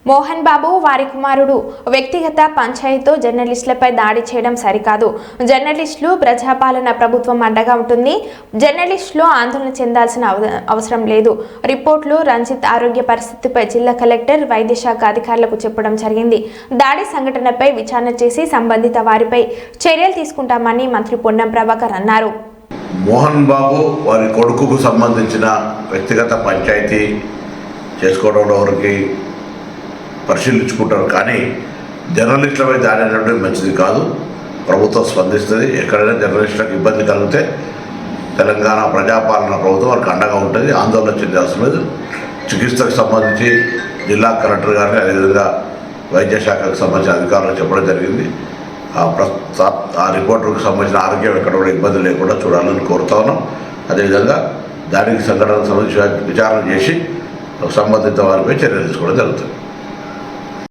మోహన్ బాబు వారి కుమారుడు వ్యక్తిగత పంచాయతీతో జర్నలిస్టులపై దాడి చేయడం సరికాదు. జర్నలిస్టులు ప్రజాపాలన ప్రభుత్వం అండగా ఉంటుంది. జర్నలిస్టులు ఆందోళన చెందాల్సిన అవసరం లేదు. రిపోర్టులు రంజిత్ ఆరోగ్య పరిస్థితిపై జిల్లా కలెక్టర్ వైద్య శాఖ అధికారులకు చెప్పడం జరిగింది. దాడి సంఘటనపై విచారణ చేసి సంబంధిత వారిపై చర్యలు తీసుకుంటామని మంత్రి పొన్నం ప్రభాకర్ అన్నారు. మోహన్ బాబు వారి కొడుకుకు సంబంధించిన వ్యక్తిగత పంచాయతీ చేసుకోవడంలో వరకు పరిశీలించుకుంటారు, కానీ జర్నలిస్టులపై దాడి అనేటువంటి మంచిది కాదు. ప్రభుత్వం స్పందిస్తుంది. ఎక్కడైనా జర్నలిస్టులకు ఇబ్బంది కలిగితే తెలంగాణ ప్రజాపాలన ప్రభుత్వం వారికి అండగా ఉంటుంది. ఆందోళన చెందాల్సిన లేదు. చికిత్సకు సంబంధించి జిల్లా కలెక్టర్ గారిని, అదేవిధంగా వైద్య శాఖకు సంబంధించిన అధికారులకు చెప్పడం జరిగింది. ఆ రిపోర్టర్కు సంబంధించిన ఆరోగ్యం ఎక్కడ కూడా ఇబ్బంది లేకుండా చూడాలని కోరుతా ఉన్నాం. అదేవిధంగా దానికి సంఘటనకు సంబంధించి విచారణ చేసి సంబంధిత వారిపై చర్యలు తీసుకోవడం జరుగుతుంది.